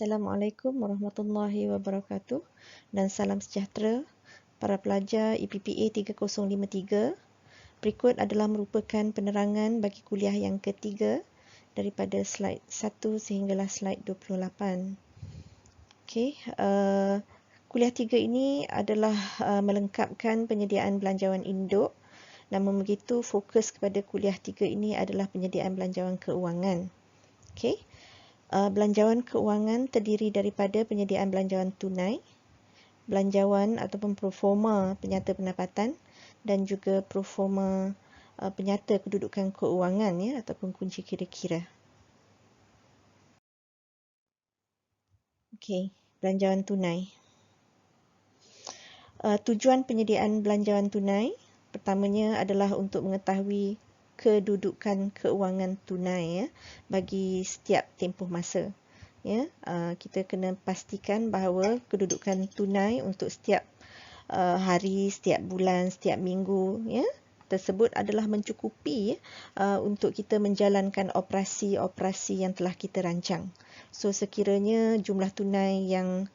Assalamualaikum warahmatullahi wabarakatuh dan salam sejahtera para pelajar EPPA 3053. Berikut adalah merupakan penerangan bagi kuliah yang ketiga daripada slide 1 sehinggalah slide 28. Okey, kuliah 3 ini adalah melengkapkan penyediaan belanjawan induk. Namun begitu, fokus kepada kuliah 3 ini adalah penyediaan belanjawan keuangan. Okey. Belanjawan keuangan terdiri daripada penyediaan belanjawan tunai, belanjawan ataupun proforma penyata pendapatan dan juga proforma penyata kedudukan keuangan ya ataupun kunci kira-kira. Okey, belanjawan tunai. Tujuan penyediaan belanjawan tunai pertamanya adalah untuk mengetahui kedudukan keuangan tunai ya bagi setiap tempoh masa. Ya, kita kena pastikan bahawa kedudukan tunai untuk setiap hari, setiap bulan, setiap minggu ya tersebut adalah mencukupi untuk kita menjalankan operasi-operasi yang telah kita rancang. So sekiranya jumlah tunai yang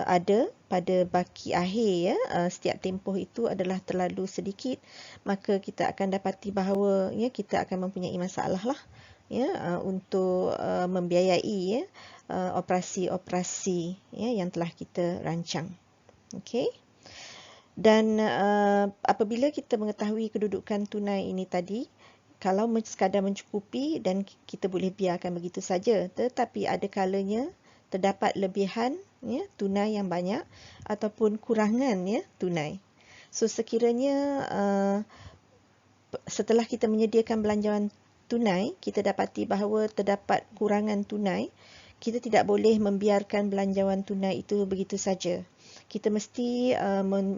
ada pada baki akhir ya setiap tempoh itu adalah terlalu sedikit, maka kita akan dapati bahawa ya kita akan mempunyai masalah lah ya untuk membiayai ya operasi-operasi ya yang telah kita rancang. Okey. Dan apabila kita mengetahui kedudukan tunai ini tadi, kalau sekadar mencukupi dan kita boleh biarkan begitu saja, tetapi ada kalanya terdapat lebihan ya tunai yang banyak ataupun kurangan ya tunai. So sekiranya setelah kita menyediakan belanjawan tunai, kita dapati bahawa terdapat kurangan tunai, kita tidak boleh membiarkan belanjawan tunai itu begitu saja. Kita mesti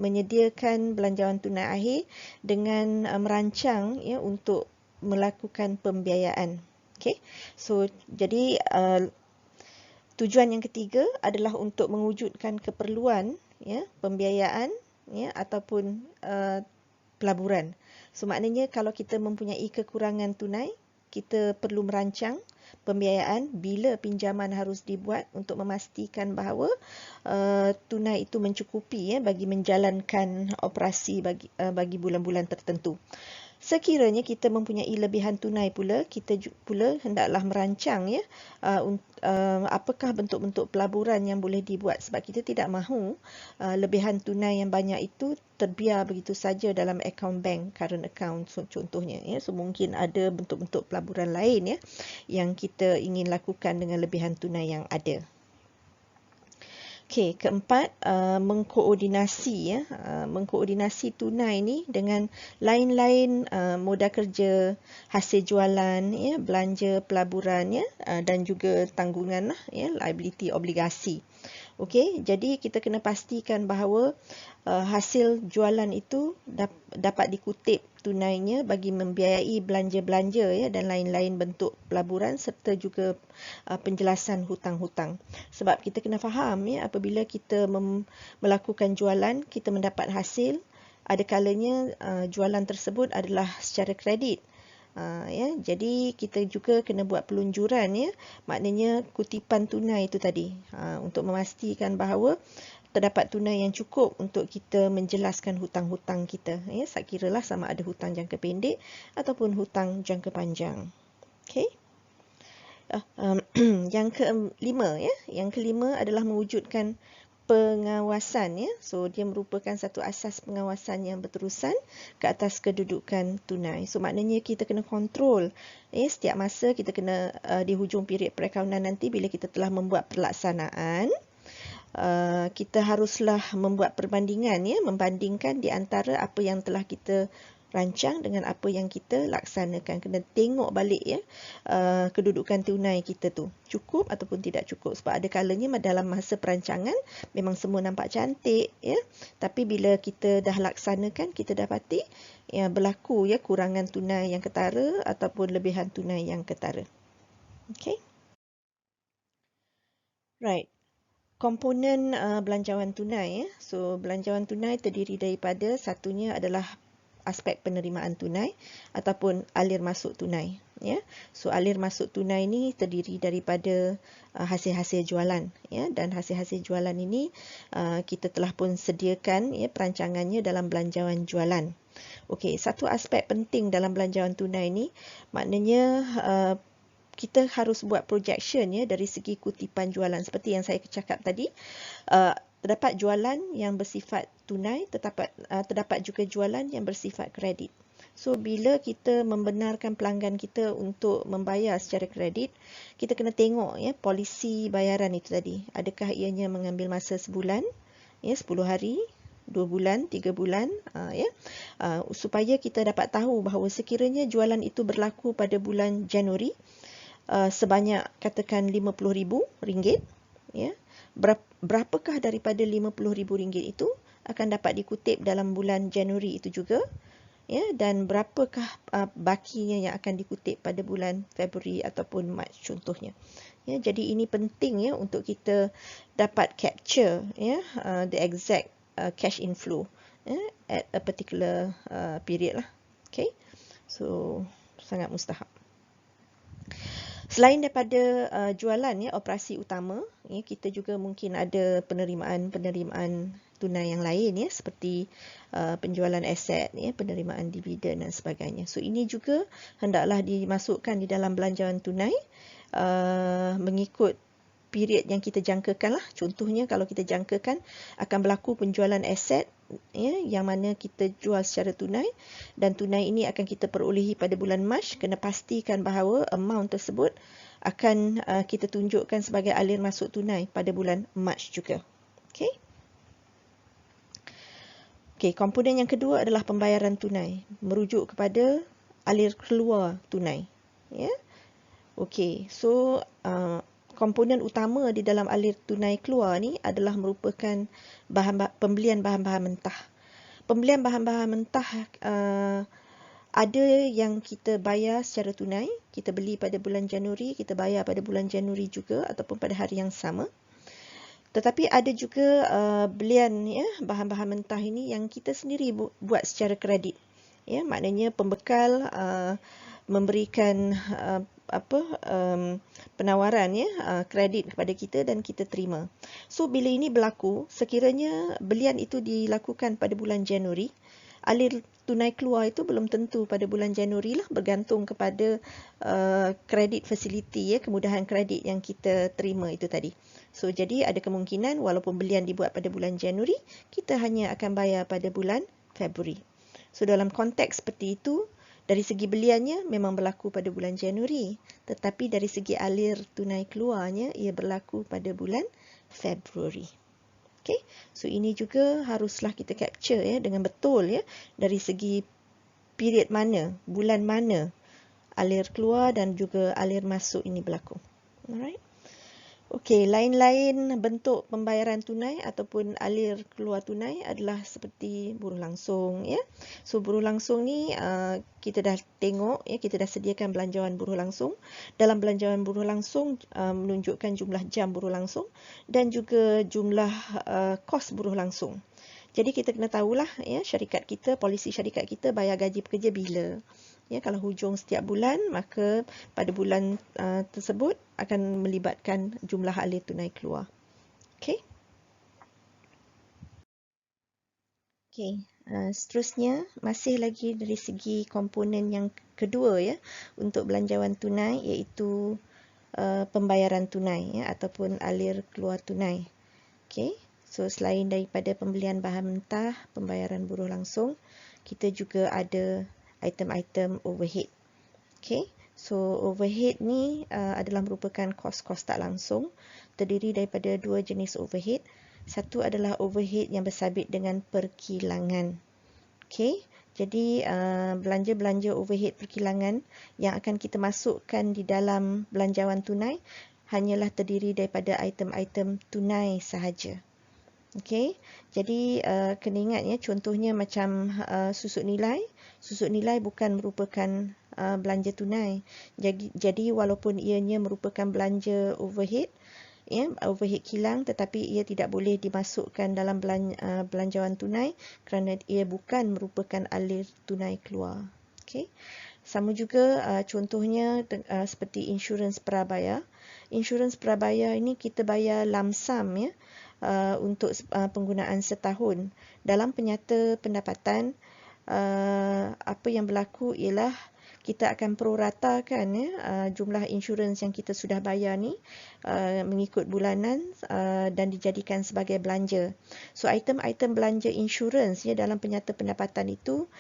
menyediakan belanjawan tunai akhir dengan merancang ya untuk melakukan pembiayaan. Okey. So jadi tujuan yang ketiga adalah untuk mewujudkan keperluan ya pembiayaan ya ataupun pelaburan. So maknanya kalau kita mempunyai kekurangan tunai, kita perlu merancang pembiayaan bila pinjaman harus dibuat untuk memastikan bahawa tunai itu mencukupi ya bagi menjalankan operasi bagi bulan-bulan tertentu. Sekiranya kita mempunyai lebihan tunai pula, kita pula hendaklah merancang ya apakah bentuk-bentuk pelaburan yang boleh dibuat, sebab kita tidak mahu lebihan tunai yang banyak itu terbiar begitu saja dalam akaun bank, current account contohnya ya. So mungkin ada bentuk-bentuk pelaburan lain ya yang kita ingin lakukan dengan lebihan tunai yang ada. Okey, keempat, mengkoordinasi ya, mengkoordinasi tunai ni dengan lain-lain modal kerja, hasil jualan ya, belanja pelaburan ya dan juga tanggungan lah ya, liability obligasi. Okey, jadi kita kena pastikan bahawa hasil jualan itu dapat dikutip tunainya bagi membiayai belanja-belanja ya dan lain-lain bentuk pelaburan serta juga penjelasan hutang-hutang. Sebab kita kena faham ya apabila kita melakukan jualan, kita mendapat hasil, ada kalanya jualan tersebut adalah secara kredit. Ya, jadi kita juga kena buat pelunjuran ya, maknanya kutipan tunai itu tadi untuk memastikan bahawa terdapat tunai yang cukup untuk kita menjelaskan hutang-hutang kita ya, sekiralah sama ada hutang jangka pendek ataupun hutang jangka panjang. Okey. Yang kelima ya, yang kelima adalah mewujudkan pengawasan ya. So dia merupakan satu asas pengawasan yang berterusan ke atas kedudukan tunai. So maknanya kita kena kontrol ya setiap masa, kita kena di hujung period perakaunan nanti bila kita telah membuat pelaksanaan, kita haruslah membuat perbandingan ya, membandingkan di antara apa yang telah kita rancang dengan apa yang kita laksanakan. Kena tengok balik ya kedudukan tunai kita tu cukup ataupun tidak cukup, sebab ada kalanya dalam masa perancangan memang semua nampak cantik ya, tapi bila kita dah laksanakan, kita dapati ya berlaku ya kurangan tunai yang ketara ataupun lebihan tunai yang ketara. Okey. Right. Komponen belanjawan tunai ya. So belanjawan tunai terdiri daripada, satunya adalah aspek penerimaan tunai ataupun alir masuk tunai. Ya, so alir masuk tunai ini terdiri daripada hasil-hasil jualan, ya, dan hasil-hasil jualan ini kita telah pun sediakan ya perancangannya dalam belanjawan jualan. Okey, satu aspek penting dalam belanjawan tunai ini maknanya kita harus buat projection ya dari segi kutipan jualan seperti yang saya cakap tadi. Terdapat jualan yang bersifat tunai, terdapat juga jualan yang bersifat kredit. So, bila kita membenarkan pelanggan kita untuk membayar secara kredit, kita kena tengok ya polisi bayaran itu tadi. Adakah ianya mengambil masa sebulan, ya 10 hari, 2 bulan, 3 bulan, supaya kita dapat tahu bahawa sekiranya jualan itu berlaku pada bulan Januari, sebanyak katakan RM50,000, ya. Berapakah daripada RM50,000 itu akan dapat dikutip dalam bulan Januari itu juga, ya, dan berapakah bakinya yang akan dikutip pada bulan Februari ataupun Mac contohnya. Ya, jadi ini penting ya untuk kita dapat capture ya the exact cash inflow at a particular period lah. Okay, so sangat mustahab. Selain daripada jualan ya operasi utama, ya, kita juga mungkin ada penerimaan tunai yang lain ya seperti penjualan aset ya, penerimaan dividen dan sebagainya. So ini juga hendaklah dimasukkan di dalam belanjawan tunai mengikut period yang kita jangkakan lah. Contohnya kalau kita jangkakan akan berlaku penjualan aset ya, yang mana kita jual secara tunai dan tunai ini akan kita perolehi pada bulan Mac, kena pastikan bahawa amount tersebut akan kita tunjukkan sebagai alir masuk tunai pada bulan Mac juga. Okey. Okey, komponen yang kedua adalah pembayaran tunai, merujuk kepada alir keluar tunai. Ya. Okey, so komponen utama di dalam alir tunai keluar ni adalah merupakan pembelian bahan-bahan mentah. Pembelian bahan-bahan mentah ada yang kita bayar secara tunai, kita beli pada bulan Januari, kita bayar pada bulan Januari juga ataupun pada hari yang sama. Tetapi ada juga belian ya bahan-bahan mentah ini yang kita sendiri buat secara kredit. Ya, maknanya pembekal memberikan penawaran ya kredit kepada kita dan kita terima. So bila ini berlaku, sekiranya belian itu dilakukan pada bulan Januari, alir tunai keluar itu belum tentu pada bulan Januari lah, bergantung kepada kredit facility ya, kemudahan kredit yang kita terima itu tadi. So jadi ada kemungkinan walaupun belian dibuat pada bulan Januari, kita hanya akan bayar pada bulan Februari. So dalam konteks seperti itu, dari segi beliannya memang berlaku pada bulan Januari, tetapi dari segi alir tunai keluarnya ia berlaku pada bulan Februari. Okay, so ini juga haruslah kita capture ya dengan betul ya dari segi period mana, bulan mana alir keluar dan juga alir masuk ini berlaku. Alright. Okey, lain-lain bentuk pembayaran tunai ataupun alir keluar tunai adalah seperti buruh langsung ya. So buruh langsung ni kita dah tengok ya, kita dah sediakan belanjawan buruh langsung. Dalam belanjawan buruh langsung menunjukkan jumlah jam buruh langsung dan juga jumlah kos buruh langsung. Jadi kita kena tahulah ya syarikat kita, polisi syarikat kita bayar gaji pekerja bila. Ya, kalau hujung setiap bulan, maka pada bulan tersebut akan melibatkan jumlah alir tunai keluar. Okey. Okey, seterusnya masih lagi dari segi komponen yang kedua ya untuk belanjawan tunai, iaitu pembayaran tunai ya ataupun alir keluar tunai. Okey. So selain daripada pembelian bahan mentah, pembayaran buruh langsung, kita juga ada item-item overhead. Okay, so overhead ni adalah merupakan kos-kos tak langsung, terdiri daripada dua jenis overhead. Satu adalah overhead yang bersabit dengan perkilangan. Okay, jadi belanja-belanja overhead perkilangan yang akan kita masukkan di dalam belanjawan tunai hanyalah terdiri daripada item-item tunai sahaja. Okay, jadi kena ingat ya, contohnya macam susut nilai. Susut nilai bukan merupakan belanja tunai. Jadi walaupun ianya merupakan belanja overhead, ya, overhead kilang, tetapi ia tidak boleh dimasukkan dalam belanjawan tunai kerana ia bukan merupakan alir tunai keluar. Okey. Sama juga contohnya seperti insurans prabayar. Insurans prabayar ini kita bayar lump sum ya, untuk penggunaan setahun. Dalam penyata pendapatan, apa yang berlaku ialah kita akan proratakan ya, jumlah insurans yang kita sudah bayar ni mengikut bulanan dan dijadikan sebagai belanja. So item-item belanja insurans ya dalam penyata pendapatan itu,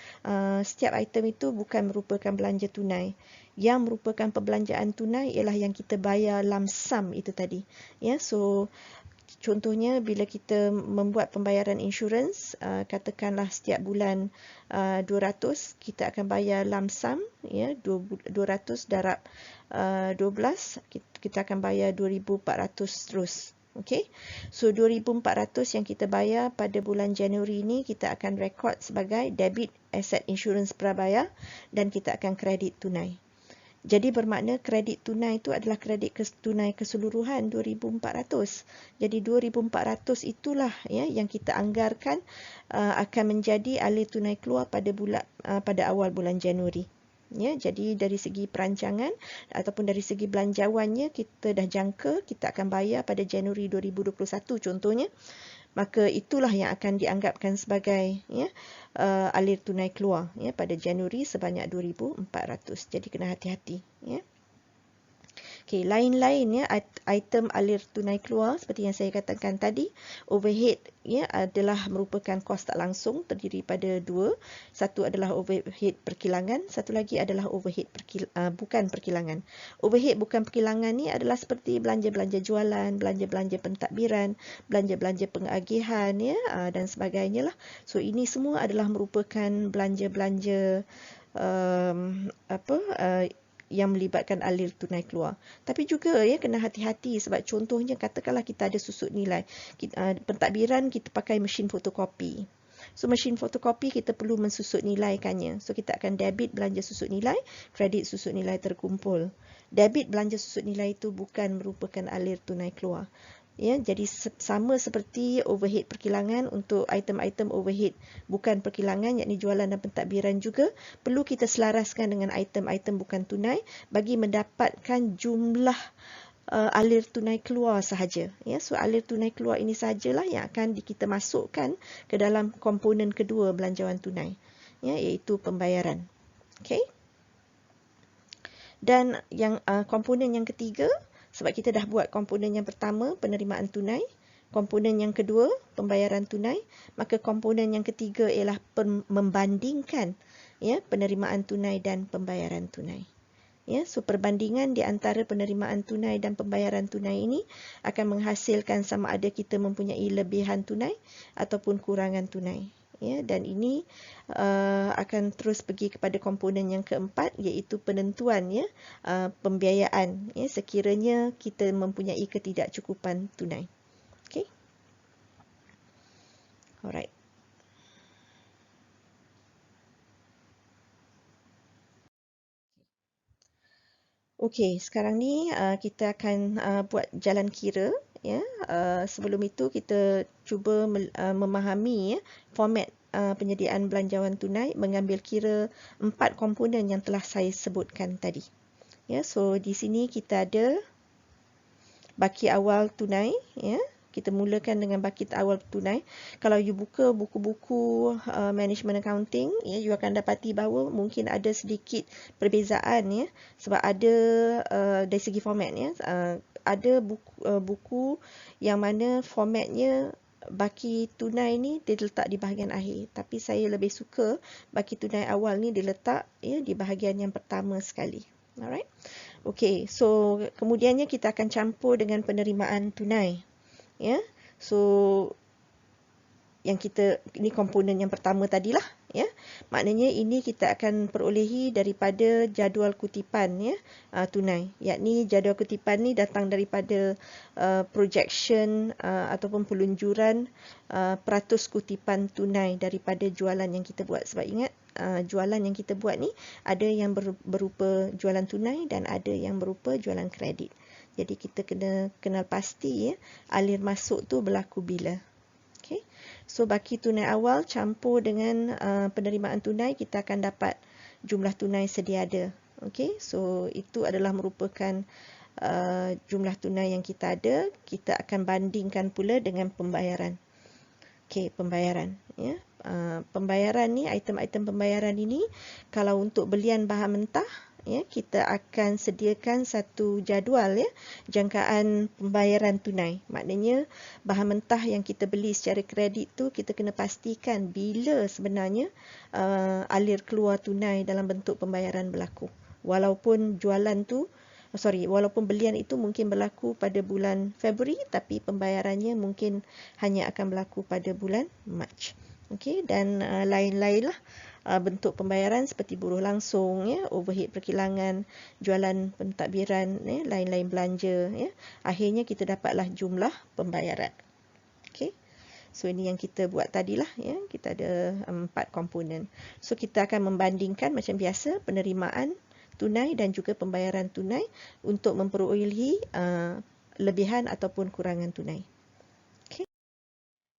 setiap item itu bukan merupakan belanja tunai. Yang merupakan perbelanjaan tunai ialah yang kita bayar lump sum itu tadi. Ya, so contohnya bila kita membuat pembayaran insurans, katakanlah setiap bulan 200, kita akan bayar lump sum ya, 200 darab 12, kita akan bayar 2,400 terus. Okey. So 2,400 yang kita bayar pada bulan Januari ini kita akan rekod sebagai debit aset insurans prabayar dan kita akan kredit tunai. Jadi bermakna kredit tunai itu adalah kredit tunai keseluruhan 2,400. Jadi 2,400 itulah ya yang kita anggarkan akan menjadi alir tunai keluar pada awal bulan Januari. Ya, jadi dari segi perancangan ataupun dari segi belanjawannya kita dah jangka kita akan bayar pada Januari 2021 contohnya. Maka itulah yang akan dianggapkan sebagai ya, alir tunai keluar ya, pada Januari sebanyak 2,400. Jadi kena hati-hati. Ya. Okey, lain-lain ya item alir tunai keluar seperti yang saya katakan tadi, overhead ya adalah merupakan kos tak langsung, terdiri pada dua. Satu adalah overhead perkilangan, satu lagi adalah overhead bukan perkilangan. Overhead bukan perkilangan ni adalah seperti belanja-belanja jualan, belanja-belanja pentadbiran, belanja-belanja pengagihan ya dan sebagainya lah. So ini semua adalah merupakan belanja-belanja yang melibatkan alir tunai keluar. Tapi juga ya kena hati-hati sebab contohnya katakanlah kita ada susut nilai. Pentadbiran kita pakai mesin fotokopi. So mesin fotokopi kita perlu mensusut nilaikannya. So kita akan debit belanja susut nilai, kredit susut nilai terkumpul. Debit belanja susut nilai itu bukan merupakan alir tunai keluar. Ya, jadi sama seperti overhead perkilangan untuk item-item overhead bukan perkilangan yakni jualan dan pentadbiran juga perlu kita selaraskan dengan item-item bukan tunai bagi mendapatkan jumlah alir tunai keluar sahaja. Ya, so alir tunai keluar ini sahajalah yang akan kita masukkan ke dalam komponen kedua belanjawan tunai, ya, iaitu pembayaran. Okey. Dan yang komponen yang ketiga, sebab kita dah buat komponen yang pertama, penerimaan tunai. Komponen yang kedua, pembayaran tunai. Maka komponen yang ketiga ialah membandingkan ya, penerimaan tunai dan pembayaran tunai. Ya, so perbandingan di antara penerimaan tunai dan pembayaran tunai ini akan menghasilkan sama ada kita mempunyai lebihan tunai ataupun kurangan tunai. Ya, dan ini akan terus pergi kepada komponen yang keempat iaitu penentuan ya, pembiayaan ya, sekiranya kita mempunyai ketidakcukupan tunai. Okey. Alright. Okey, sekarang ni kita akan buat jalan kira ya. Sebelum itu kita cuba memahami ya, format penyediaan belanjawan tunai mengambil kira 4 komponen yang telah saya sebutkan tadi. Ya, so di sini kita ada baki awal tunai ya. Kita mulakan dengan baki awal tunai. Kalau you buka buku-buku management accounting, ya, you akan dapati bahawa mungkin ada sedikit perbezaan ya, sebab ada dari segi format ya, ada buku yang mana formatnya baki tunai ni diletak di bahagian akhir, tapi saya lebih suka baki tunai awal ni diletak ya di bahagian yang pertama sekali. Alright. Okey, so kemudiannya kita akan campur dengan penerimaan tunai. Ya. So yang kita ini komponen yang pertama tadilah ya. Maknanya ini kita akan perolehi daripada jadual kutipan ya, tunai. Yakni jadual kutipan ni datang daripada projection ataupun pelunjuran peratus kutipan tunai daripada jualan yang kita buat. Sebab ingat jualan yang kita buat ni ada yang berupa jualan tunai dan ada yang berupa jualan kredit. Jadi kita kena kenal pasti ya, alir masuk tu berlaku bila. Okay. So baki tunai awal campur dengan penerimaan tunai, kita akan dapat jumlah tunai sedia ada. Okay. So itu adalah merupakan jumlah tunai yang kita ada. Kita akan bandingkan pula dengan pembayaran. Okay, pembayaran. Ya. Pembayaran ni, item-item pembayaran ini, kalau untuk belian bahan mentah, ya, kita akan sediakan satu jadual ya, jangkaan pembayaran tunai. Maknanya bahan mentah yang kita beli secara kredit tu, kita kena pastikan bila sebenarnya alir keluar tunai dalam bentuk pembayaran berlaku. Walaupun walaupun belian itu mungkin berlaku pada bulan Februari, tapi pembayarannya mungkin hanya akan berlaku pada bulan Mac. Okey, dan lain-lain lah bentuk pembayaran seperti buruh langsung, ya, overhead perkilangan, jualan pentadbiran, ya, lain-lain belanja. Ya. Akhirnya kita dapatlah jumlah pembayaran. Okey. So ini yang kita buat tadilah, ya. Kita ada 4 komponen. So kita akan membandingkan macam biasa penerimaan tunai dan juga pembayaran tunai untuk memperolehi lebihan ataupun kurangan tunai. Okay.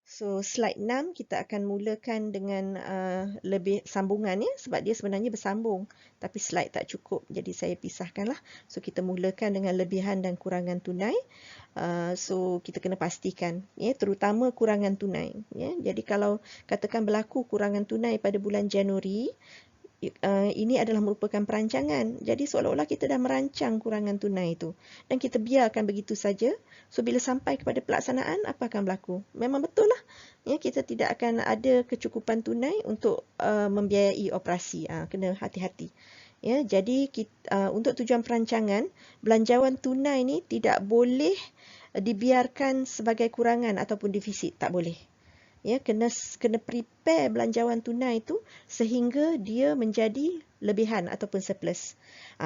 So slide 6 kita akan mulakan dengan lebih sambungan ya, sebab dia sebenarnya bersambung tapi slide tak cukup, jadi saya pisahkanlah. So kita mulakan dengan lebihan dan kurangan tunai. So kita kena pastikan ya, terutama kurangan tunai ya. Jadi kalau katakan berlaku kurangan tunai pada bulan Januari, ini adalah merupakan perancangan. Jadi seolah-olah kita dah merancang kurangan tunai itu dan kita biarkan begitu saja. So bila sampai kepada pelaksanaan, apa akan berlaku? Memang betul lah ya, kita tidak akan ada kecukupan tunai untuk membiayai operasi. Kena hati-hati ya. Jadi untuk tujuan perancangan, belanjawan tunai ni tidak boleh dibiarkan sebagai kurangan ataupun defisit, tak boleh. Ya, kena prepare belanjawan tunai itu sehingga dia menjadi lebihan ataupun surplus.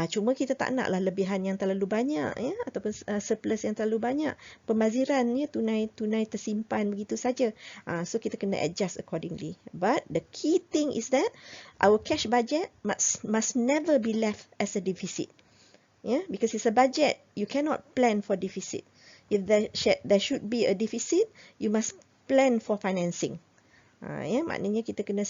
Cuma kita tak naklah lebihan yang terlalu banyak ya, ataupun surplus yang terlalu banyak. Pembaziran ya, tunai tersimpan begitu saja. So kita kena adjust accordingly. But the key thing is that our cash budget must never be left as a deficit. Yeah, because it's a budget, you cannot plan for deficit. If there should be a deficit, you must plan for financing. Ya, maknanya kita kena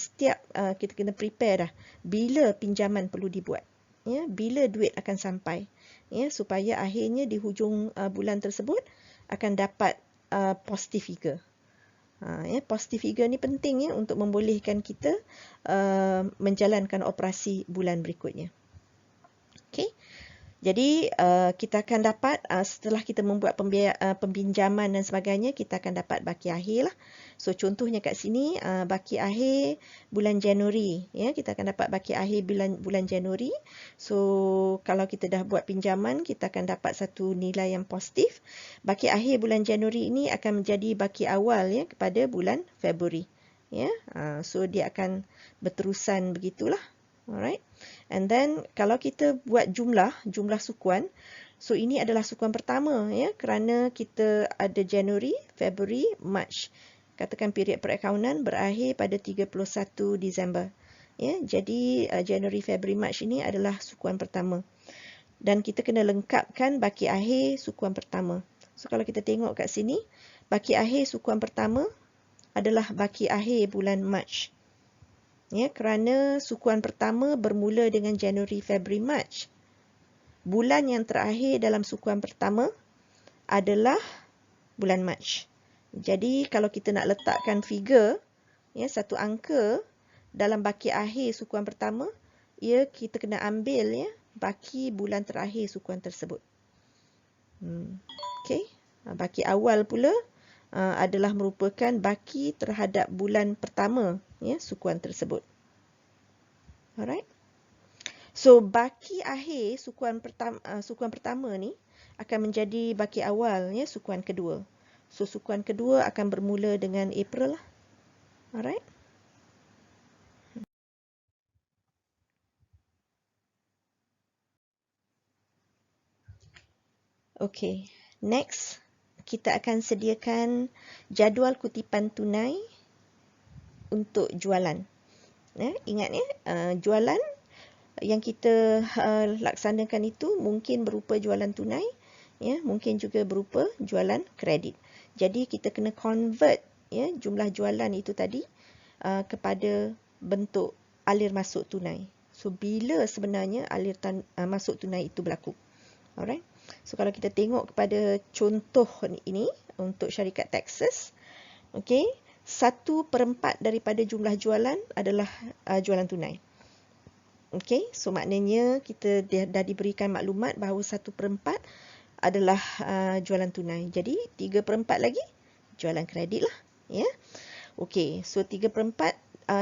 kita kena prepare dah bila pinjaman perlu dibuat. Ya, bila duit akan sampai. Ya, supaya akhirnya di hujung bulan tersebut akan dapat positive figure. Ya, positive figure ni penting ya untuk membolehkan kita menjalankan operasi bulan berikutnya. Okey. Jadi kita akan dapat setelah kita membuat pembinjaman dan sebagainya, kita akan dapat baki akhir lah. So contohnya kat sini baki akhir bulan Januari ya, kita akan dapat baki akhir bulan Januari. So kalau kita dah buat pinjaman, kita akan dapat satu nilai yang positif. Baki akhir bulan Januari ini akan menjadi baki awal ya kepada bulan Februari ya. So dia akan berterusan begitulah. Alright. And then kalau kita buat jumlah sukuan, so ini adalah sukuan pertama ya, kerana kita ada Januari, Februari, Mac. Katakan period perakaunan berakhir pada 31 Disember. Ya, jadi Januari, Februari, Mac ini adalah sukuan pertama. Dan kita kena lengkapkan baki akhir sukuan pertama. So kalau kita tengok kat sini, baki akhir sukuan pertama adalah baki akhir bulan Mac. Ya, kerana sukuan pertama bermula dengan Januari, Februari, Mac. Bulan yang terakhir dalam sukuan pertama adalah bulan Mac. Jadi kalau kita nak letakkan figure ya, satu angka dalam baki akhir sukuan pertama, ya kita kena ambil ya baki bulan terakhir sukuan tersebut. Okey. Baki awal pula adalah merupakan baki terhadap bulan pertama ya sukuan tersebut. Alright. So baki akhir sukuan pertama ni akan menjadi baki awal ya sukuan kedua. So sukuan kedua akan bermula dengan April lah. Alright. Okay. Next, kita akan sediakan jadual kutipan tunai untuk jualan. Ingat ya, jualan yang kita laksanakan itu mungkin berupa jualan tunai, ya, mungkin juga berupa jualan kredit. Jadi kita kena convert ya jumlah jualan itu tadi kepada bentuk alir masuk tunai. So bila sebenarnya alir masuk tunai itu berlaku. Alright. So kalau kita tengok kepada contoh ini untuk syarikat Texas, okey, 1/4 daripada jumlah jualan adalah jualan tunai. Okey, so maknanya kita dah diberikan maklumat bahawa 1/4 adalah jualan tunai. Jadi 3/4 lagi jualan kredit lah, ya. Okey, so 3/4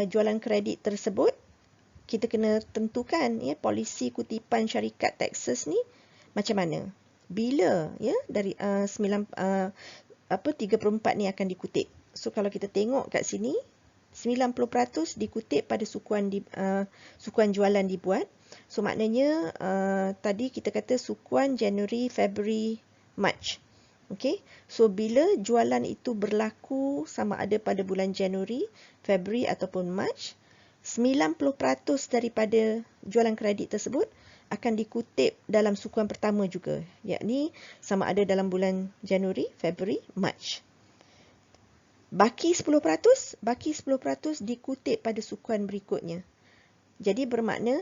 jualan kredit tersebut kita kena tentukan ya polisi kutipan syarikat Texas ni macam mana. Bila ya dari 3/4 ni akan dikutip. So kalau kita tengok kat sini 90% dikutip pada sukuan jualan dibuat. So maknanya tadi kita kata sukuan January, February, March. Okey. So bila jualan itu berlaku sama ada pada bulan Januari, February ataupun March, 90% daripada jualan kredit tersebut akan dikutip dalam sukuan pertama juga, yakni sama ada dalam bulan Januari, February, March. Baki 10% dikutip pada sukuan berikutnya. Jadi bermakna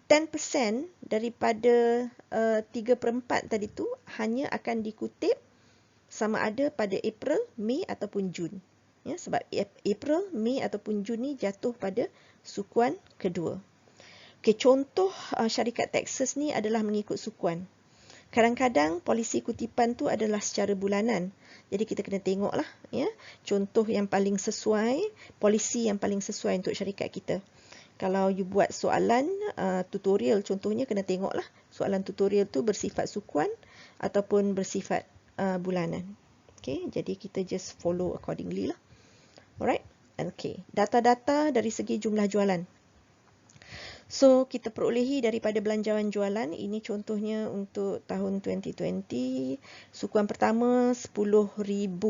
10% daripada 3/4 tadi tu hanya akan dikutip sama ada pada April, Mei ataupun Jun. Ya, sebab April, Mei ataupun Jun ni jatuh pada sukuan kedua. Okey, contoh syarikat Texas ni adalah mengikut sukuan. Kadang-kadang polisi kutipan tu adalah secara bulanan. Jadi kita kena tengoklah ya, contoh yang paling sesuai, polisi yang paling sesuai untuk syarikat kita. Kalau you buat soalan tutorial contohnya kena tengoklah soalan tutorial tu bersifat sukuan ataupun bersifat bulanan. Okey, jadi kita just follow accordingly lah. Alright. Okey, data-data dari segi jumlah jualan. So, kita perolehi daripada belanjawan jualan. Ini contohnya untuk tahun 2020. Sukuan pertama RM10,000.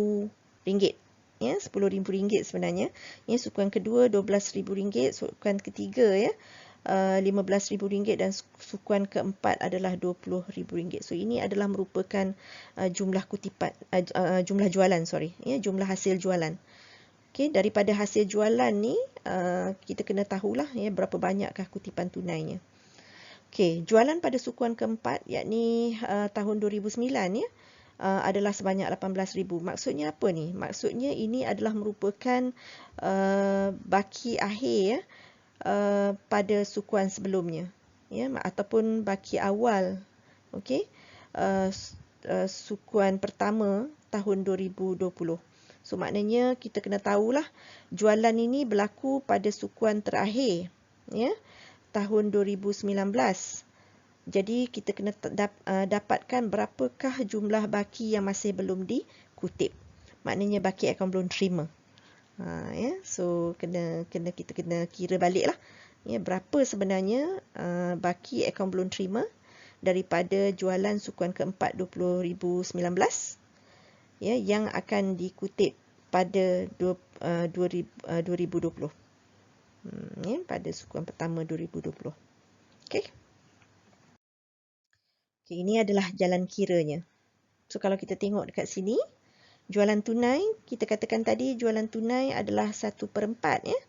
Ya, RM10,000 sebenarnya. Ya, sukuan kedua RM12,000. Sukuan ketiga ya, RM15,000 dan sukuan keempat adalah RM20,000. So, ini adalah merupakan jumlah kutipan jumlah jualan, ya, jumlah hasil jualan. Okey, daripada hasil jualan ni kita kena tahulah ya berapa banyakkah kutipan tunainya. Okey, jualan pada sukuan keempat yakni tahun 2009 ya adalah sebanyak 18,000. Maksudnya apa ni? Maksudnya ini adalah merupakan baki akhir ya pada sukuan sebelumnya ya ataupun baki awal. Okey. Sukuan pertama tahun 2020. So maknanya kita kena tahulah jualan ini berlaku pada sukuan terakhir ya tahun 2019. Jadi kita kena dapatkan berapakah jumlah baki yang masih belum dikutip. Maknanya baki akaun belum terima. Ya, so kita kena kira baliklah ya berapa sebenarnya baki akaun belum terima daripada jualan sukuan keempat 2019 ya yang akan dikutip pada 2020. Ya, pada sukuan pertama 2020. Okey. Okey, ini adalah jalan kiranya. So kalau kita tengok dekat sini, jualan tunai, kita katakan tadi jualan tunai adalah 1/4 ya.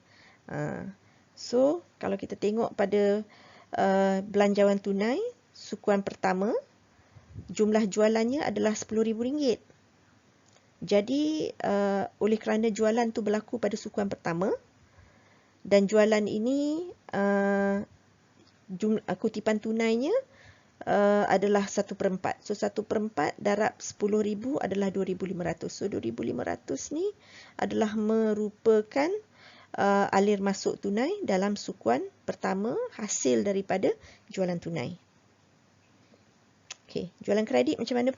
So kalau kita tengok pada belanjawan tunai, sukuan pertama, jumlah jualannya adalah RM10,000. Jadi oleh kerana jualan tu berlaku pada sukuan pertama dan jualan ini kutipan tunainya adalah 1/4. So 1/4 darab 10,000 adalah 2,500. So 2,500 ni adalah merupakan alir masuk tunai dalam sukuan pertama hasil daripada jualan tunai. Okey, jualan kredit macam mana?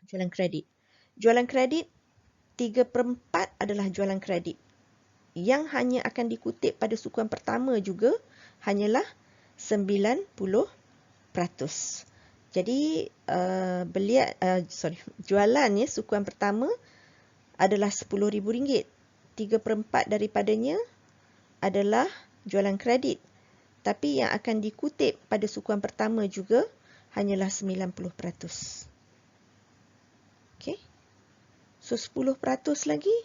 Jualan kredit. Jualan kredit 3/4 adalah jualan kredit. Yang hanya akan dikutip pada sukuan pertama juga hanyalah 90%. Jadi jualan ya sukuan pertama adalah RM10,000. 3/4 daripadanya adalah jualan kredit. Tapi yang akan dikutip pada sukuan pertama juga hanyalah 90%. Okey. So 10% lagi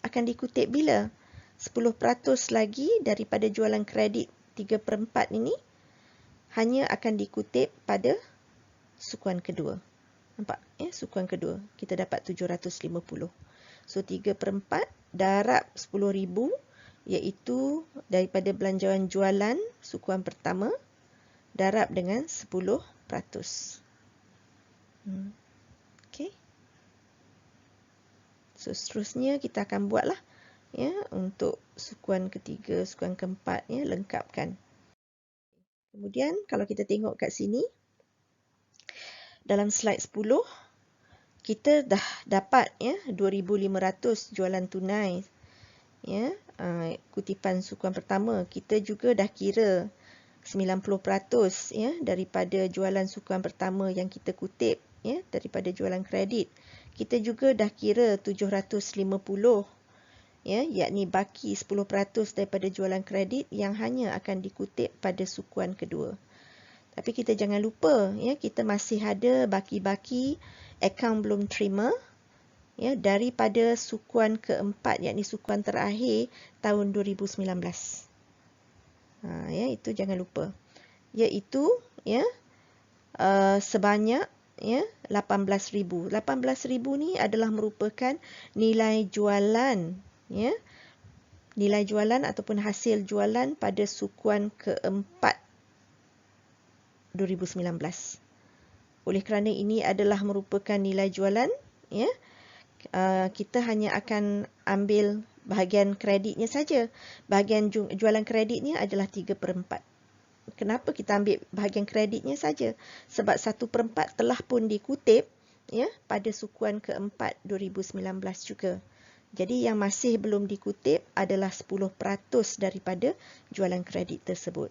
akan dikutip bila? 10% lagi daripada jualan kredit 3/4 ini hanya akan dikutip pada sukuan kedua. Nampak? Ya, sukuan kedua. Kita dapat 750. So 3/4 darab 10,000 iaitu daripada belanjawan jualan sukuan pertama darab dengan 10%. Okey. So seterusnya kita akan buatlah ya untuk sukuan ketiga, sukuan keempat ya, lengkapkan. Kemudian kalau kita tengok kat sini dalam slide 10 kita dah dapat ya 2,500 jualan tunai ya, kutipan sukuan pertama. Kita juga dah kira 90% ya daripada jualan sukuan pertama yang kita kutip ya daripada jualan kredit. Kita juga dah kira 750 ya, yakni baki 10% daripada jualan kredit yang hanya akan dikutip pada sukuan kedua. Tapi kita jangan lupa ya, kita masih ada baki-baki akaun belum terima ya daripada sukuan keempat, yakni sukuan terakhir tahun 2019. Ya, itu jangan lupa. Iaitu ya sebanyak ya 18,000. 18,000 ni adalah merupakan nilai jualan ya. Nilai jualan ataupun hasil jualan pada sukuan keempat 2019. Oleh kerana ini adalah merupakan nilai jualan ya, kita hanya akan ambil bahagian kreditnya saja. Bahagian jualan kreditnya adalah 3/4. Kenapa kita ambil bahagian kreditnya saja? Sebab 1/4 telah pun dikutip ya pada sukuan keempat 2019 juga. Jadi yang masih belum dikutip adalah 10% daripada jualan kredit tersebut.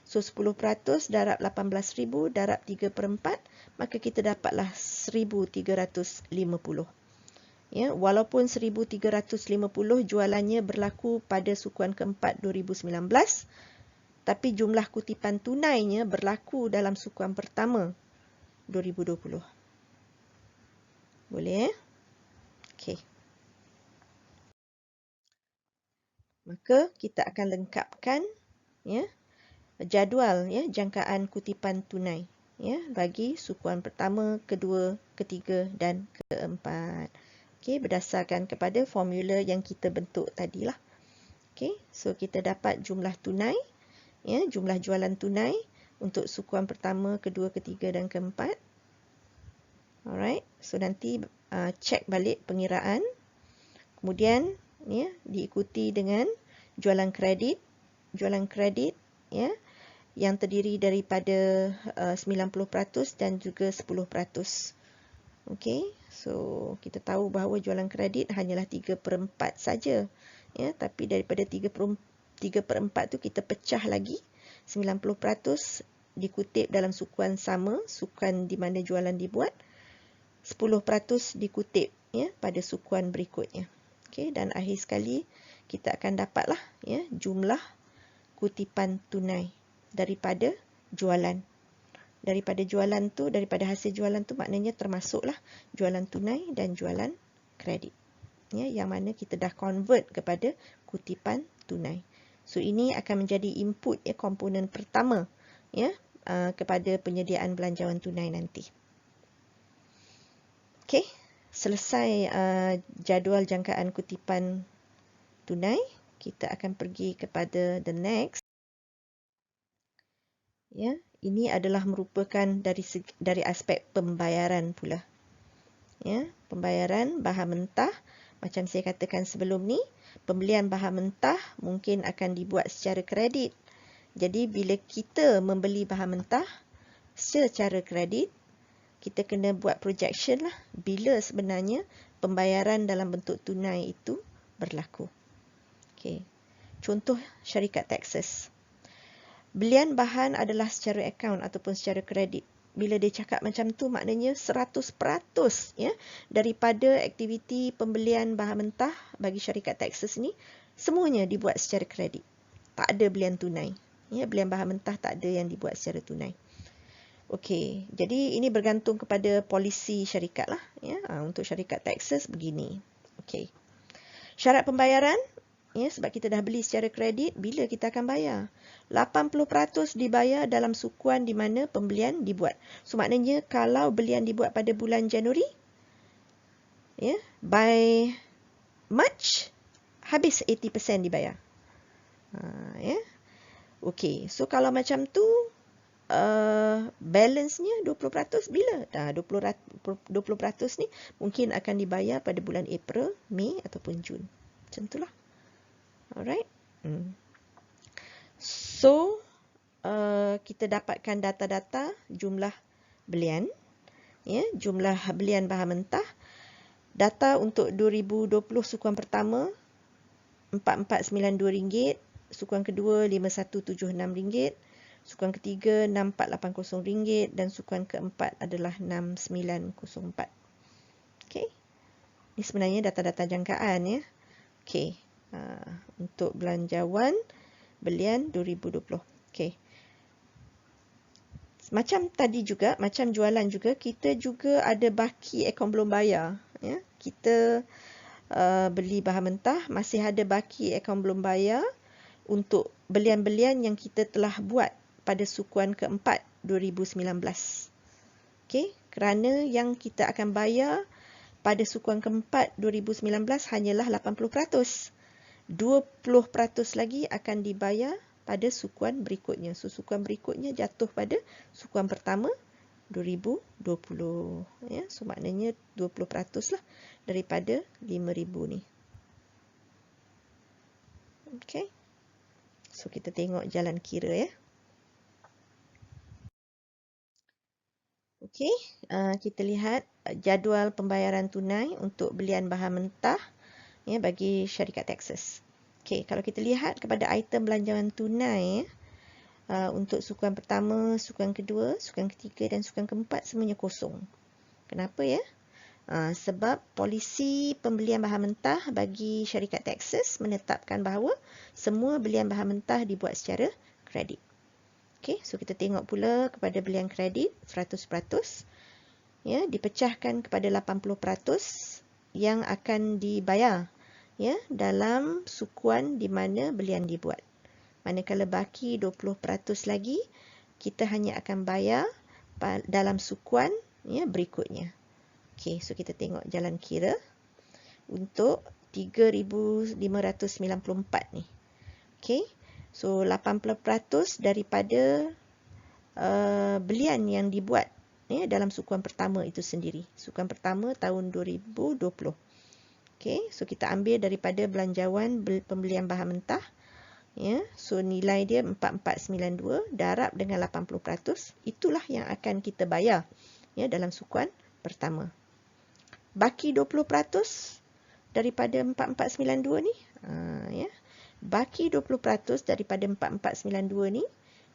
So 10% darab 18,000 darab 3/4, maka kita dapatlah 1,350. Ya, walaupun 1,350 jualannya berlaku pada sukuan keempat 2019, tapi jumlah kutipan tunainya berlaku dalam sukuan pertama 2020. Boleh? Okey. Maka kita akan lengkapkan ya jadual ya jangkaan kutipan tunai ya bagi sukuan pertama, kedua, ketiga dan keempat. Okey, berdasarkan kepada formula yang kita bentuk tadilah. Okey, so kita dapat jumlah tunai ya, jumlah jualan tunai untuk sukuan pertama, kedua, ketiga dan keempat. Alright, so nanti cek balik pengiraan. Kemudian ya diikuti dengan jualan kredit ya yang terdiri daripada 90% dan juga 10%. Okey, so kita tahu bahawa jualan kredit hanyalah 3/4 saja ya, tapi daripada 3/4 tu kita pecah lagi 90% dikutip dalam sukuan sama, sukuan di mana jualan dibuat, 10% dikutip ya pada sukuan berikutnya. Okey, dan akhir sekali kita akan dapatlah ya jumlah kutipan tunai daripada jualan. Daripada jualan tu, daripada hasil jualan tu maknanya termasuklah jualan tunai dan jualan kredit. Ya, yang mana kita dah convert kepada kutipan tunai. So ini akan menjadi input ya komponen pertama ya kepada penyediaan belanjawan tunai nanti. Okey, selesai jadual jangkaan kutipan tunai, kita akan pergi kepada the next. Ya, ini adalah merupakan dari aspek pembayaran pula. Ya, pembayaran bahan mentah, macam saya katakan sebelum ni, pembelian bahan mentah mungkin akan dibuat secara kredit. Jadi bila kita membeli bahan mentah secara kredit, kita kena buat projection lah bila sebenarnya pembayaran dalam bentuk tunai itu berlaku. Okey. Contoh syarikat Texas. Belian bahan adalah secara akaun ataupun secara kredit. Bila dia cakap macam tu maknanya 100% ya daripada aktiviti pembelian bahan mentah bagi syarikat Texas ni semuanya dibuat secara kredit. Tak ada belian tunai. Ya, belian bahan mentah tak ada yang dibuat secara tunai. Okey, jadi ini bergantung kepada polisi syarikat lah. Ya. Untuk syarikat Texas begini. Okey. Syarat pembayaran, ya, sebab kita dah beli secara kredit, bila kita akan bayar? 80% dibayar dalam sukuan di mana pembelian dibuat. So, maknanya kalau belian dibuat pada bulan Januari, ya, by March, habis 80% dibayar. Ya. Okey, so kalau macam tu, balance-nya 20% bila? 20% ni mungkin akan dibayar pada bulan April, Mei ataupun Jun. Macam itulah. Alright. So, kita dapatkan data-data jumlah belian, ya, jumlah belian bahan mentah. Data untuk 2020 sukuan pertama RM4492, sukuan kedua RM5176, sukuan ketiga RM6480 dan sukuan keempat adalah RM6904. Okey. Ini sebenarnya data-data jangkaan, ya. Okey. Untuk belanjawan belian 2020. Okey. Macam tadi juga, macam jualan juga, kita juga ada baki akaun belum bayar. Ya. Kita beli bahan mentah, masih ada baki akaun belum bayar untuk belian-belian yang kita telah buat pada sukuan keempat 2019. Okey, kerana yang kita akan bayar pada sukuan keempat 2019 hanyalah 80%. 20% lagi akan dibayar pada sukuan berikutnya. So, sukuan berikutnya jatuh pada sukuan pertama 2020. Ya, so, maknanya 20% lah daripada 5,000 ni. Okey. So, kita tengok jalan kira, ya. Okey, kita lihat jadual pembayaran tunai untuk belian bahan mentah, ya, bagi syarikat Texas. Okey, kalau kita lihat kepada item belanjawan tunai, untuk sukuan pertama, sukuan kedua, sukuan ketiga dan sukuan keempat semuanya kosong. Kenapa, ya? Sebab polisi pembelian bahan mentah bagi syarikat Texas menetapkan bahawa semua belian bahan mentah dibuat secara kredit. Okey, so kita tengok pula kepada belian kredit 100%, ya, dipecahkan kepada 80% yang akan dibayar, ya, dalam sukuan di mana belian dibuat. Manakala baki 20% lagi, kita hanya akan bayar dalam sukuan, ya, berikutnya. Okey, so kita tengok jalan kira untuk 3,594 ni. Okey, so 80% daripada belian yang dibuat, ya, dalam sukuan pertama itu sendiri. Sukuan pertama tahun 2020. Okey, so kita ambil daripada belanjawan pembelian bahan mentah. Ya, so nilai dia 4492 darab dengan 80%, itulah yang akan kita bayar, ya, dalam sukuan pertama. Baki 20% daripada 4492 ni, ya. Baki 20% daripada 4492 ni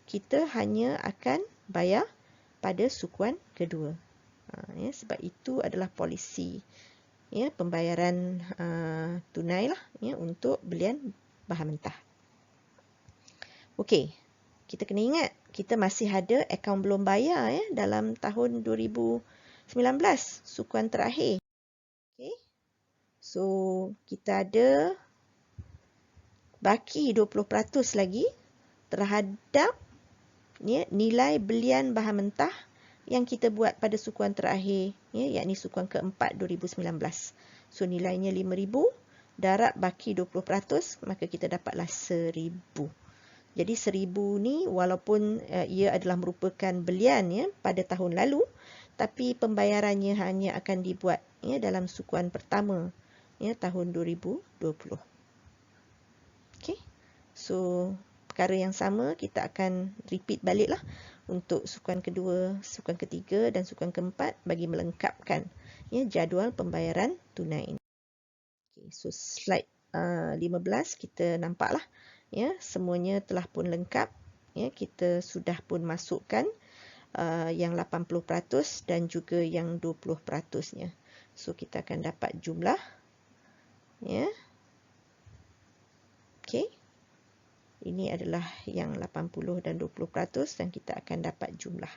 kita hanya akan bayar pada sukuan kedua. Ya, sebab itu adalah polisi, ya, pembayaran tunai lah, ya, untuk belian bahan mentah. Okey, kita kena ingat, kita masih ada akaun belum bayar, ya, dalam tahun 2019, sukuan terakhir. Okey, so kita ada baki 20% lagi terhadap, ya, nilai belian bahan mentah yang kita buat pada sukuan terakhir, ya, yakni sukuan keempat 2019. So, nilainya 5,000 darab baki 20%, maka kita dapatlah 1,000. Jadi 1,000 ni walaupun ia adalah merupakan belian, ya, pada tahun lalu, tapi pembayarannya hanya akan dibuat, ya, dalam sukuan pertama, ya, tahun 2020. Okey. So, perkara yang sama kita akan repeat baliklah untuk sukuan kedua, sukuan ketiga dan sukuan keempat bagi melengkapkan, ya, jadual pembayaran tunai ini. Okay, so slide 15 kita nampaklah, ya, semuanya telah pun lengkap, ya, kita sudah pun masukkan yang 80% dan juga yang 20%-nya. So kita akan dapat jumlah, ya. Okey. Ini adalah yang 80 dan 20% dan kita akan dapat jumlah.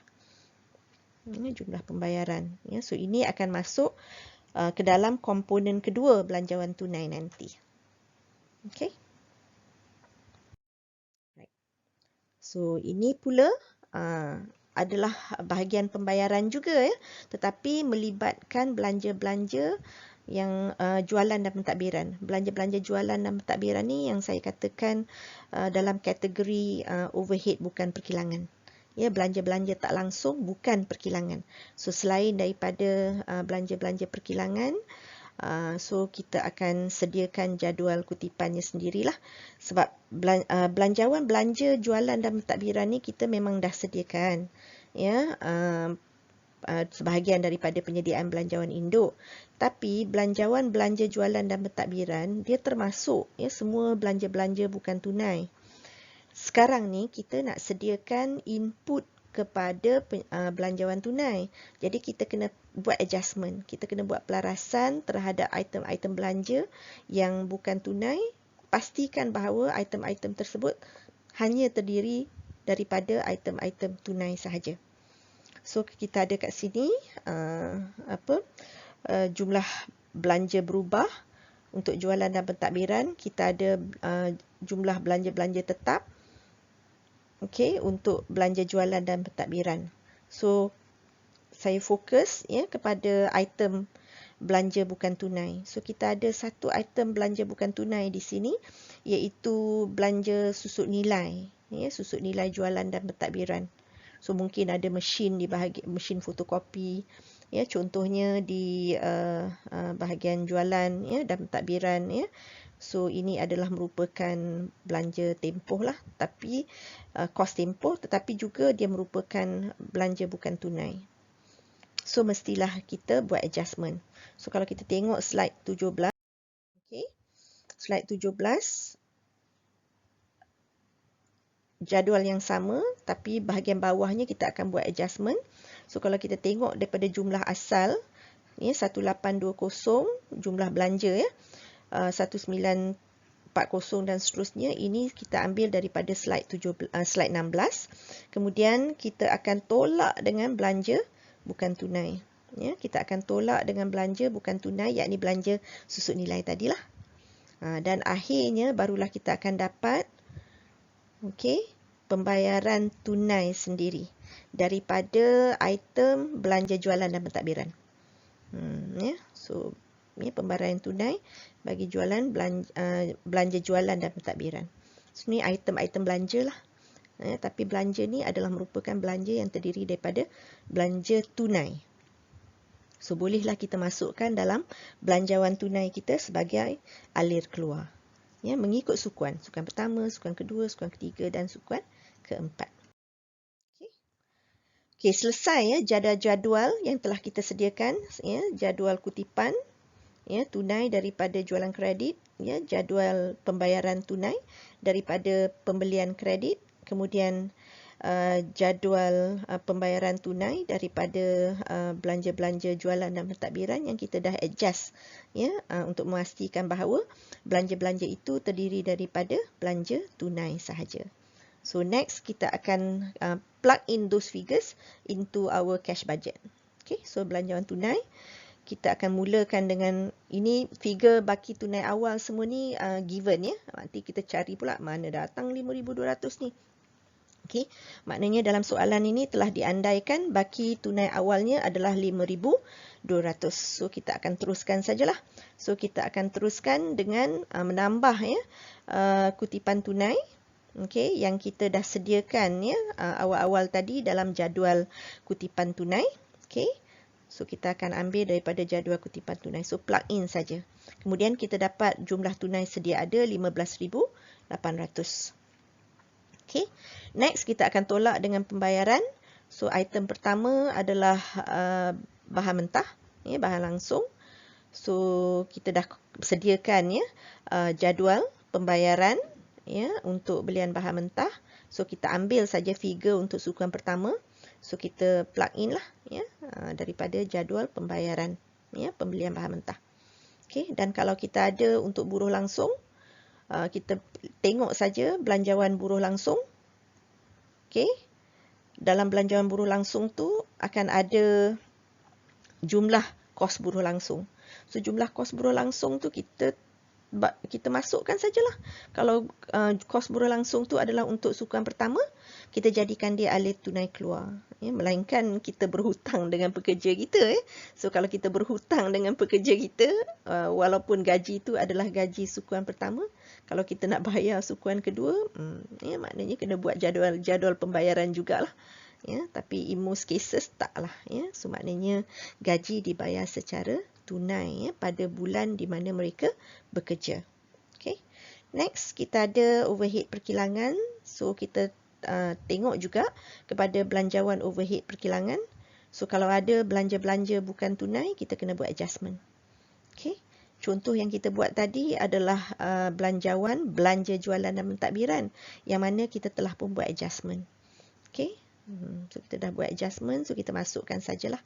Ini jumlah pembayaran. Ya, so ini akan masuk ke dalam komponen kedua belanjawan tunai nanti. Okay. Right. So ini pula adalah bahagian pembayaran juga ya, tetapi melibatkan belanja-belanja yang jualan dan pentadbiran. Belanja-belanja jualan dan pentadbiran ni yang saya katakan dalam kategori overhead bukan perkilangan. Ya, belanja-belanja tak langsung bukan perkilangan. So selain daripada belanja-belanja perkilangan, so kita akan sediakan jadual kutipannya sendirilah, sebab belanjawan belanja jualan dan pentadbiran ni kita memang dah sediakan ya, sebahagian daripada penyediaan belanjawan induk. Tapi belanjawan belanja jualan dan pentadbiran dia termasuk ya semua belanja-belanja bukan tunai. Sekarang ni kita nak sediakan input kepada belanjawan tunai. Jadi kita kena buat adjustment. Kita kena buat pelarasan terhadap item-item belanja yang bukan tunai. Pastikan bahawa item-item tersebut hanya terdiri daripada item-item tunai sahaja. So kita ada kat sini jumlah belanja berubah untuk jualan dan pentadbiran. Kita ada jumlah belanja-belanja tetap. Okey, untuk belanja jualan dan pentadbiran. So saya fokus ya kepada item belanja bukan tunai. So kita ada satu item belanja bukan tunai di sini, iaitu belanja susut nilai, ya, susut nilai jualan dan pentadbiran. So mungkin ada mesin di bahagian mesin fotokopi, ya, contohnya di bahagian jualan ya dan pentadbiran ya. So ini adalah merupakan belanja tempoh lah, tapi kos tempoh, tetapi juga dia merupakan belanja bukan tunai. So mestilah kita buat adjustment. So kalau kita tengok slide 17, okay, slide 17 jadual yang sama, tapi bahagian bawahnya kita akan buat adjustment. So kalau kita tengok daripada jumlah asal ya 1820 jumlah belanja ya, 1940 dan seterusnya, ini kita ambil daripada slide 16. Kemudian kita akan tolak dengan belanja bukan tunai. Ya, kita akan tolak dengan belanja bukan tunai, yakni belanja susut nilai tadilah. Dan akhirnya barulah kita akan dapat pembayaran tunai sendiri daripada item belanja jualan dan pentadbiran. Ya, so ini pembayaran tunai bagi jualan belanja jualan dan pentadbiran. So ni item-item belanja lah. Tapi belanja ni adalah merupakan belanja yang terdiri daripada belanja tunai. So bolehlah kita masukkan dalam belanjawan tunai kita sebagai alir keluar. Ya, mengikut sukuan. Sukuan pertama, sukuan kedua, sukuan ketiga dan sukuan keempat. Okey, selesai ya jadual-jadual yang telah kita sediakan ya, jadual kutipan ya tunai daripada jualan kredit, ya, jadual pembayaran tunai daripada pembelian kredit, kemudian jadual pembayaran tunai daripada belanja-belanja jualan dan pentadbiran yang kita dah adjust ya, untuk memastikan bahawa belanja-belanja itu terdiri daripada belanja tunai sahaja. So next kita akan plug in those figures into our cash budget. Okay, so belanjawan tunai kita akan mulakan dengan ini, figure baki tunai awal semua ni given ya. Nanti kita cari pula mana datang 5,200 ni. Okey, maknanya dalam soalan ini telah diandaikan baki tunai awalnya adalah 5,200. So kita akan teruskan sajalah. So kita akan teruskan dengan menambah ya kutipan tunai. Okey, yang kita dah sediakan ya awal-awal tadi dalam jadual kutipan tunai. Okey. So kita akan ambil daripada jadual kutipan tunai. So plug in saja. Kemudian kita dapat jumlah tunai sedia ada 15,800. Okay. Next kita akan tolak dengan pembayaran. So item pertama adalah bahan mentah, ya, bahan langsung. So kita dah sediakan ya jadual pembayaran ya untuk belian bahan mentah. So kita ambil saja figure untuk sukuan pertama. So kita plug in lah ya daripada jadual pembayaran ya pembelian bahan mentah. Okey, dan kalau kita ada untuk buruh langsung, kita tengok saja belanjawan buruh langsung. Okey. dalam belanjawan buruh langsung tu akan ada jumlah kos buruh langsung. So jumlah kos buruh langsung tu kita masukkan sajalah. Kalau kos buruh langsung tu adalah untuk sukuan pertama, kita jadikan dia alir tunai keluar. Ya, melainkan kita berhutang dengan pekerja kita. So kalau kita berhutang dengan pekerja kita, walaupun gaji itu adalah gaji sukuan pertama, kalau kita nak bayar sukuan kedua, ya, maknanya kena buat jadual pembayaran jugalah. Ya, tapi in most cases taklah. Ya. So maknanya gaji dibayar secara tunai, ya, pada bulan di mana mereka bekerja. Okay. Next, kita ada overhead perkilangan. So kita tengok juga kepada belanjawan overhead perkilangan. So kalau ada belanja-belanja bukan tunai, kita kena buat adjustment. Okay. Contoh yang kita buat tadi adalah belanjawan belanja jualan dan mentadbiran, yang mana kita telah pun buat adjustment. Okay. So kita dah buat adjustment, so kita masukkan sajalah.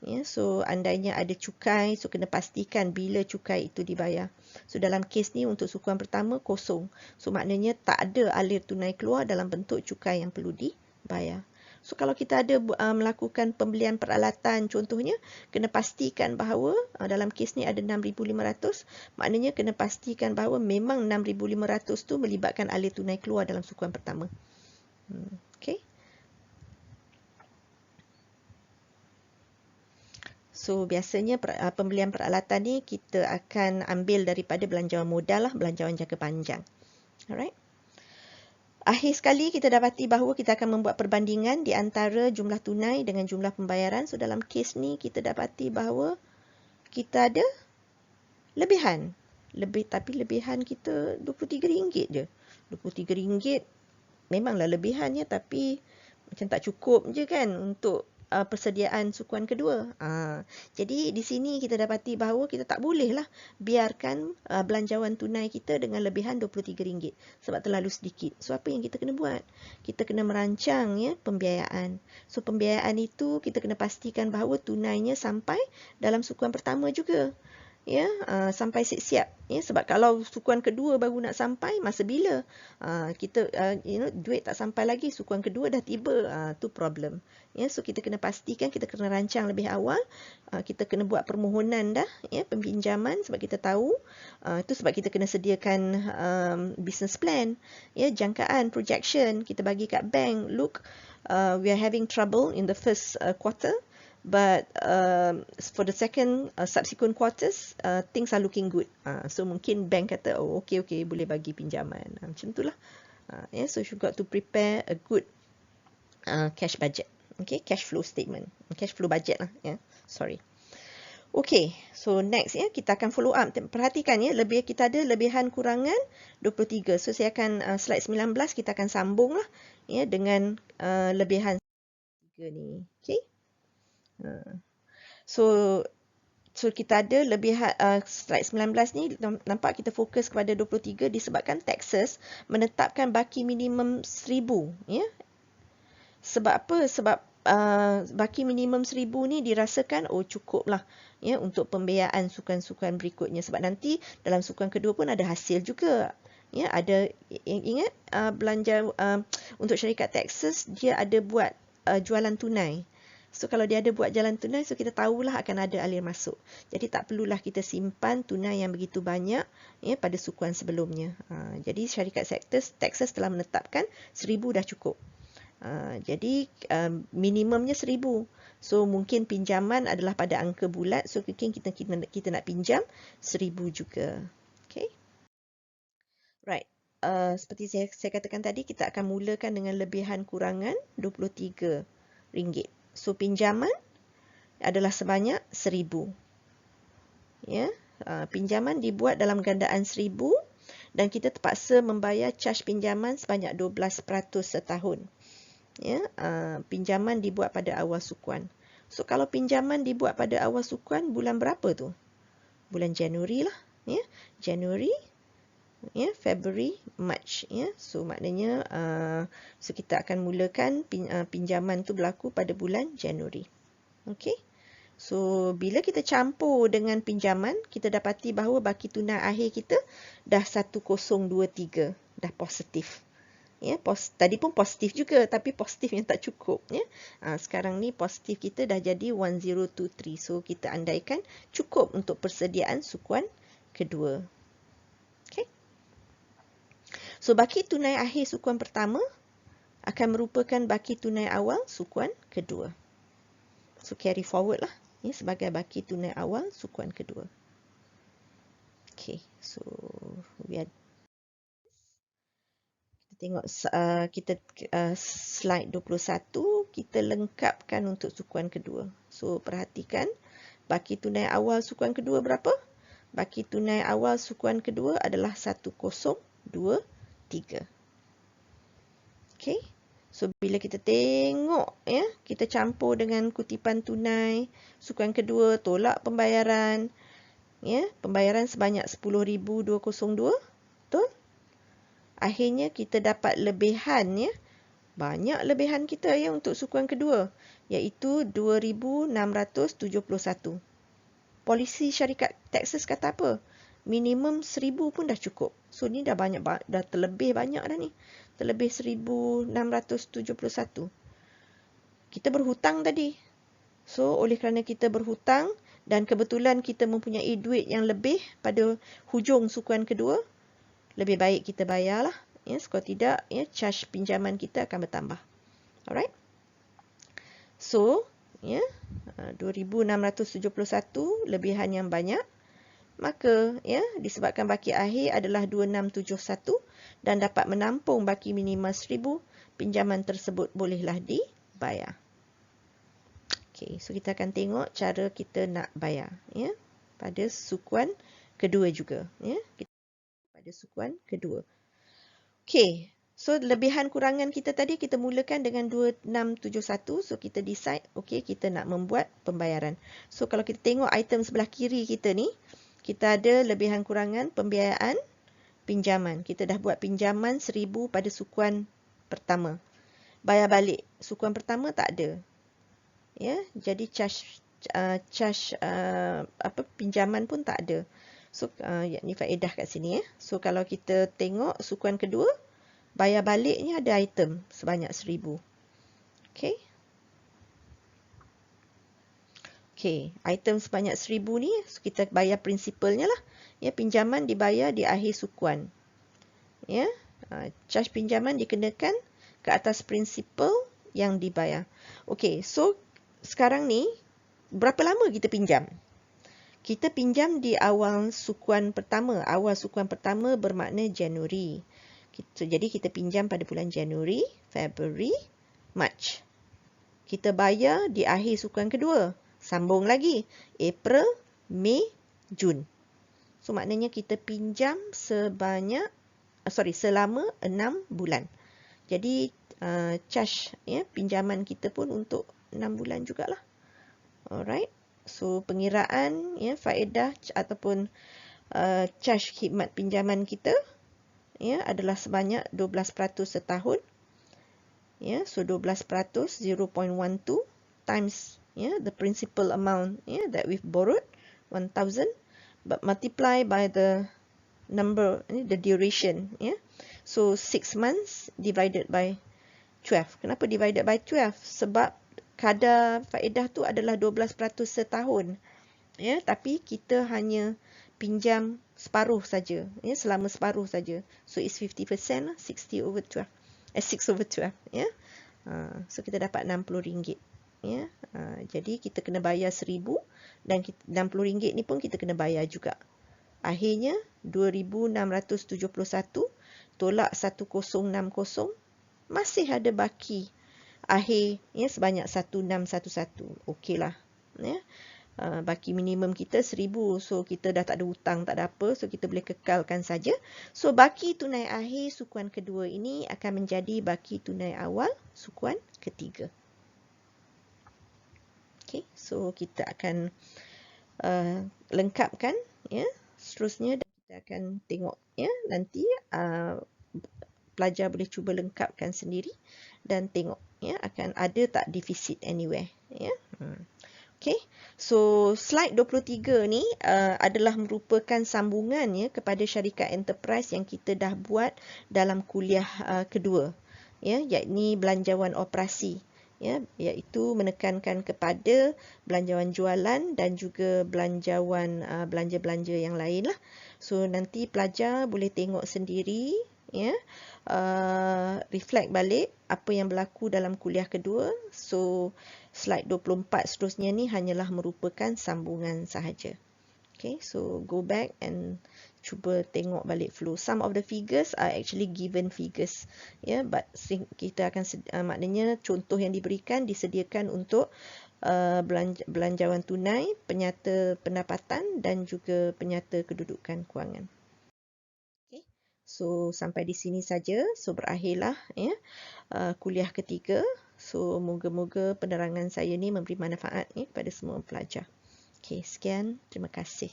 Ya, so andainya ada cukai, so kena pastikan bila cukai itu dibayar. So dalam kes ni untuk sukuan pertama kosong. So maknanya tak ada alir tunai keluar dalam bentuk cukai yang perlu dibayar. So kalau kita ada melakukan pembelian peralatan contohnya, kena pastikan bahawa dalam kes ni ada 6,500, maknanya kena pastikan bahawa memang 6,500 tu melibatkan alir tunai keluar dalam sukuan pertama. Okay. So biasanya pembelian peralatan ni kita akan ambil daripada belanjawan modal lah, belanjawan jangka panjang. Alright. Akhir sekali kita dapati bahawa kita akan membuat perbandingan di antara jumlah tunai dengan jumlah pembayaran. So dalam kes ni kita dapati bahawa kita ada lebihan. Tapi lebihan kita RM23 je. RM23 memanglah lebihannya, tapi macam tak cukup je kan untuk persediaan sukuan kedua. Jadi di sini kita dapati bahawa kita tak bolehlah biarkan belanjawan tunai kita dengan lebihan RM23 sebab terlalu sedikit. So apa yang kita kena buat? Kita kena merancang, ya, pembiayaan. So pembiayaan itu kita kena pastikan bahawa tunainya sampai dalam sukuan pertama juga. Ya, sampai siap-siap, ya, sebab kalau sukuan kedua baru nak sampai, masa bila kita duit tak sampai lagi, sukuan kedua dah tiba, tu problem. Ya, so kita kena pastikan, kita kena rancang lebih awal, kita kena buat permohonan dah, ya, peminjaman, sebab kita tahu itu sebab kita kena sediakan business plan, ya, jangkaan, projection, kita bagi kat bank, look, we are having trouble in the first quarter. But for the second subsequent quarters, things are looking good. So mungkin bank kata, oh okay, boleh bagi pinjaman. Macam itulah. Yeah, so you've got to prepare a good cash budget. Okay, cash flow statement, cash flow budget lah. Yeah, sorry. Okay, so next, ya, kita akan follow up. Perhatikan, ya, kita ada lebihan kurangan 23. So saya akan slide 19 kita akan sambung lah, ya, dengan lebihan 3 ni. Okay. So kita ada lebihan slide 19 ni, nampak kita fokus kepada 23 disebabkan Texas menetapkan baki minimum 1,000, ya. Sebab apa? Sebab baki minimum 1,000 ni dirasakan cukuplah, ya, untuk pembiayaan sukuan-sukuan berikutnya, sebab nanti dalam sukuan kedua pun ada hasil juga. Ya, ada, ingat belanja untuk syarikat Texas dia ada buat jualan tunai. So kalau dia ada buat jalan tunai, so kita tahulah akan ada alir masuk. Jadi tak perlulah kita simpan tunai yang begitu banyak, ya, pada sukuan sebelumnya. Jadi syarikat Texas telah menetapkan 1,000 dah cukup. Jadi minimumnya 1,000. So mungkin pinjaman adalah pada angka bulat. So mungkin kita nak pinjam 1,000 juga. Okay. Right. Seperti saya katakan tadi, kita akan mulakan dengan lebihan kurangan RM23. So pinjaman adalah sebanyak 1,000. Ya, pinjaman dibuat dalam gandaan 1,000 dan kita terpaksa membayar caj pinjaman sebanyak 12% setahun. Ya, pinjaman dibuat pada awal sukuan. So kalau pinjaman dibuat pada awal sukuan, bulan berapa tu? Bulan Januari lah, ya. Januari, ya, February, March, ya. So maknanya so kita akan mulakan pinjaman tu berlaku pada bulan Januari. Okey. So bila kita campur dengan pinjaman, kita dapati bahawa baki tunai akhir kita dah 1023, dah positif. Ya, tadi pun positif juga, tapi positif yang tak cukup. Ya. Sekarang ni positif kita dah jadi 1023. So, kita andaikan cukup untuk persediaan sukuan kedua. Okay. So, baki tunai akhir sukuan pertama akan merupakan baki tunai awal sukuan kedua. So, carry forward lah. Ya, sebagai baki tunai awal sukuan kedua. Okay, so we are tengok slide 21, kita lengkapkan untuk sukuan kedua. So, perhatikan, baki tunai awal sukuan kedua berapa? Baki tunai awal sukuan kedua adalah 1023. Okay. So, bila kita tengok, ya, kita campur dengan kutipan tunai, sukuan kedua, tolak pembayaran, ya, pembayaran sebanyak 10,202, betul? Akhirnya kita dapat lebihan, ya. Banyak lebihan kita ya untuk sukuan kedua, iaitu 2,671. Polisi syarikat Texas kata apa? Minimum 1,000 pun dah cukup. So ni dah banyak, dah terlebih banyak dah ni. Terlebih 1,671. Kita berhutang tadi. So oleh kerana kita berhutang dan kebetulan kita mempunyai duit yang lebih pada hujung sukuan kedua, lebih baik kita bayarlah. Ya, kalau tidak, ya, charge pinjaman kita akan bertambah. Alright. So, ya, 2,671 lebihan yang banyak. Maka, ya, disebabkan baki akhir adalah 2,671 dan dapat menampung baki minimal 1,000, pinjaman tersebut bolehlah dibayar. Okey, so kita akan tengok cara kita nak bayar, ya, pada sukuan kedua juga, ya. Pada sukuan kedua. Okey, so lebihan kurangan kita tadi kita mulakan dengan 2,671. So kita decide, okey, kita nak membuat pembayaran. So kalau kita tengok item sebelah kiri kita ni, kita ada lebihan kurangan pembiayaan pinjaman. Kita dah buat pinjaman 1,000 pada sukuan pertama. Bayar balik sukuan pertama tak ada. Ya, jadi pinjaman pun tak ada. So, ni faedah kat sini, ya. So, kalau kita tengok sukuan kedua, bayar baliknya ada item sebanyak 1,000. Okey. Okey, item sebanyak 1,000 ni, so kita bayar prinsipalnya lah. Ya, pinjaman dibayar di akhir sukuan. Ya, charge pinjaman dikenakan ke atas prinsipal yang dibayar. Okey, so sekarang ni, berapa lama kita pinjam? Kita pinjam di awal sukuan pertama. Awal sukuan pertama bermakna Januari. Jadi kita pinjam pada bulan Januari, Februari, Mac. Kita bayar di akhir sukuan kedua. Sambung lagi. April, Mei, Jun. So maknanya kita pinjam selama 6 bulan. Jadi charge, ya, pinjaman kita pun untuk 6 bulan jugalah. Alright. So pengiraan, ya, faedah ataupun charge khidmat pinjaman kita, ya, adalah sebanyak 12% setahun. Ya, so 12%, 0.12 times, ya, the principal amount, ya, that we've borrowed, 1,000, but multiply by the number, the duration, ya. So 6 months divided by 12. Kenapa divided by 12? Sebab kadar faedah tu adalah 12% setahun. Ya, tapi kita hanya pinjam separuh saja, ya, selama separuh saja. So it's 50% lah, 6/12. 6/12, ya. So kita dapat RM60. Ya. Jadi kita kena bayar 1,000 dan RM60 ni pun kita kena bayar juga. Akhirnya 2,671 tolak 1,060, masih ada baki akhir, ya, sebanyak 1,611. Okeylah, ya. Baki minimum kita 1,000. So kita dah tak ada hutang, tak ada apa. So kita boleh kekalkan saja. So baki tunai akhir sukuan kedua ini akan menjadi baki tunai awal sukuan ketiga. Okay, so kita akan lengkapkan, ya, seterusnya, dan kita akan tengok, ya, nanti pelajar boleh cuba lengkapkan sendiri dan tengok, ya, akan ada tak defisit anywhere, ya. Okay, so slide 23 ni adalah merupakan sambungan ya kepada syarikat enterprise yang kita dah buat dalam kuliah kedua, ya, yakni belanjawan operasi, ya, iaitu menekankan kepada belanjawan jualan dan juga belanjawan belanja-belanja yang lain lah. So nanti pelajar boleh tengok sendiri, ya, reflect balik apa yang berlaku dalam kuliah kedua. So slide 24 seterusnya ni hanyalah merupakan sambungan sahaja. Okay, so go back and cuba tengok balik flow. Some of the figures are actually given figures, ya, but kita akan maknanya contoh yang diberikan disediakan untuk belanjawan tunai, penyata pendapatan dan juga penyata kedudukan kewangan. Okay, so sampai di sini saja. So berakhirlah ya kuliah ketiga. So moga-moga penerangan saya ni memberi manfaat kepada semua pelajar. Okey, sekian. Terima kasih.